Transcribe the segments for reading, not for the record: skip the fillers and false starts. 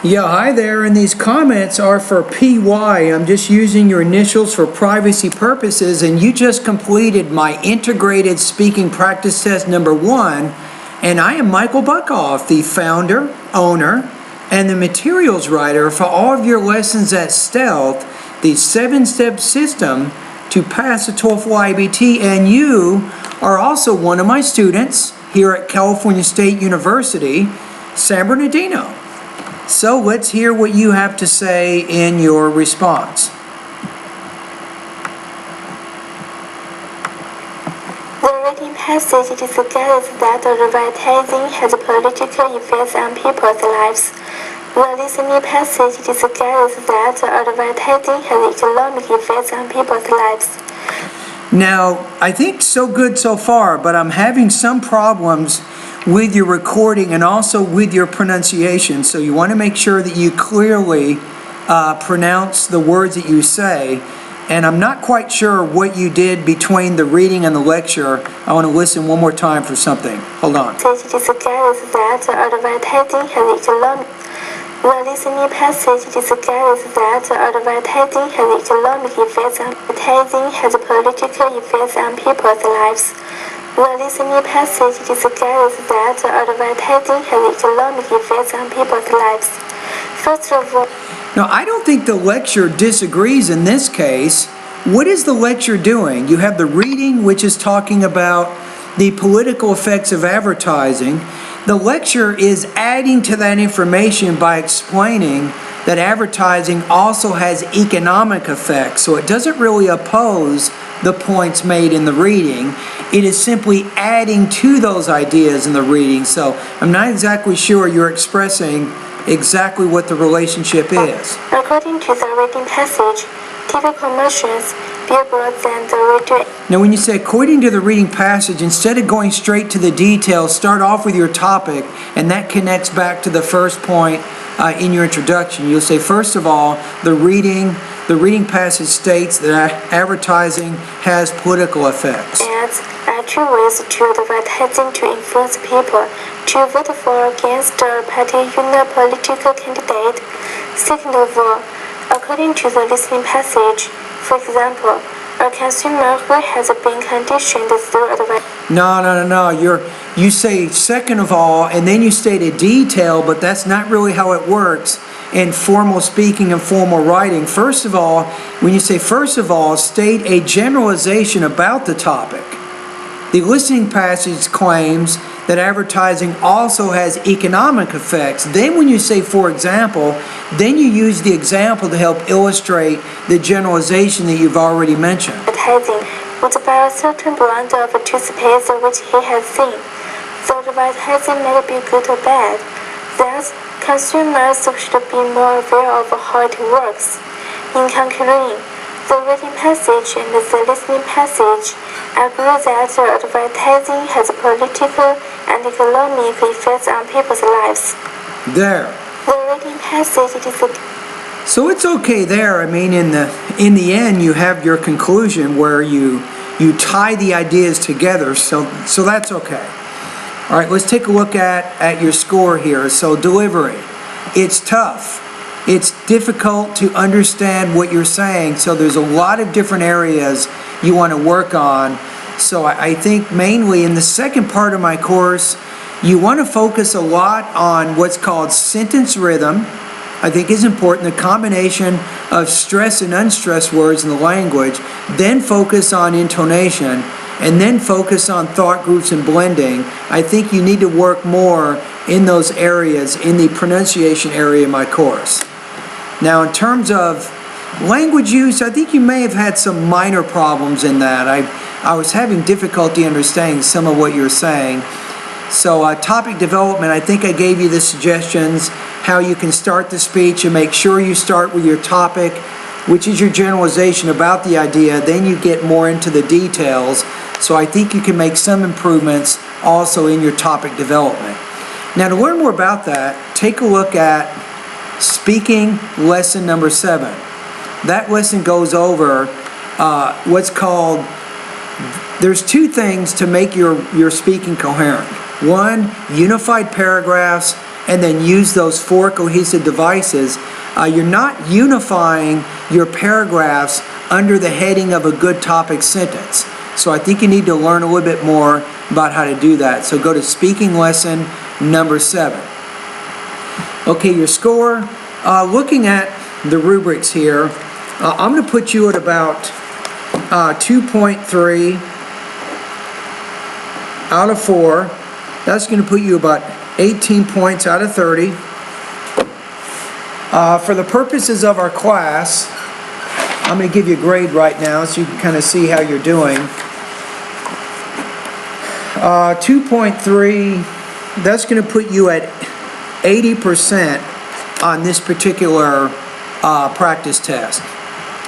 Yeah, hi there, and these comments are for PY. I'm just using your initials for privacy purposes, and you just completed my integrated speaking practice test number 1, and I am Michael Buckoff, the founder, owner, and the materials writer for all of your lessons at Stealth, the 7-step system to pass the TOEFL IBT, and you are also one of my students here at California State University, San Bernardino. So let's hear what you have to say in your response. The reading passage discusses that advertising has political effects on people's lives. The listening passage discusses that advertising has economic effects on people's lives. Now, I think so good so far, but I'm having some problems with your recording and also with your pronunciation, so you want to make sure that you clearly pronounce the words that you say. And I'm not quite sure what you did between the reading and the lecture. I want to listen one more time for something. Hold on. It discusses that advertising has economic. The listening passage discusses that advertising has economic effects on advertising has political effects on people's lives. The listening passage discusses that advertising has economic effects on people's lives. First of all, now, I don't think the lecture disagrees in this case. What is the lecture doing? You have the reading, which is talking about the political effects of advertising. The lecture is adding to that information by explaining that advertising also has economic effects. So it doesn't really oppose the points made in the reading. It is simply adding to those ideas in the reading. So I'm not exactly sure you're expressing exactly what the relationship is. According to the reading passage, TV commercials, billboards, and the radio. Now, when you say according to the reading passage, instead of going straight to the details, start off with your topic, and that connects back to the first point in your introduction. You'll say, first of all, the reading passage states that advertising has political effects. Ads are two ways to advertising to influence people to vote for or against a particular political candidate. Second of all, according to the listening passage, for example, a consumer who has been conditioned through advertising. No. You say second of all, and then you state a detail, but that's not really how it works in formal speaking and formal writing. First of all, when you say first of all, state a generalization about the topic. The listening passage claims that advertising also has economic effects. Then when you say, for example, then you use the example to help illustrate the generalization that you've already mentioned. Advertising would buy a certain brand of toothpaste which he has seen. The advertising may be good or bad. Thus, consumers should be more aware of how it works. In concluding, the reading passage and the listening passage agree that advertising has political and economic effects on people's lives. There. The reading passage is. So it's okay there. I mean, in the end, you have your conclusion where you tie the ideas together. So that's okay. All right, let's take a look at your score here. So delivery, it's tough. It's difficult to understand what you're saying, so there's a lot of different areas you want to work on. So I think mainly in the second part of my course, you want to focus a lot on what's called sentence rhythm. I think is important, the combination of stress and unstressed words in the language, then focus on intonation, and then focus on thought groups and blending. I think you need to work more in those areas, in the pronunciation area of my course. Now, in terms of language use, I think you may have had some minor problems in that. I was having difficulty understanding some of what you're saying. So topic development, I think I gave you the suggestions, how you can start the speech and make sure you start with your topic, which is your generalization about the idea, then you get more into the details. So I think you can make some improvements also in your topic development. Now, to learn more about that, take a look at speaking lesson number 7. That lesson goes over what's called, there's 2 things to make your speaking coherent. One, unified paragraphs, and then use those 4 cohesive devices, you're not unifying your paragraphs under the heading of a good topic sentence. So I think you need to learn a little bit more about how to do that. So go to speaking lesson number 7. Okay, your score. Looking at the rubrics here, I'm going to put you at about 2.3 out of 4. That's going to put you about 18 points out of 30. For the purposes of our class, I'm going to give you a grade right now so you can kind of see how you're doing. 2.3, that's going to put you at 80% on this particular practice test.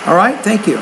All right, thank you.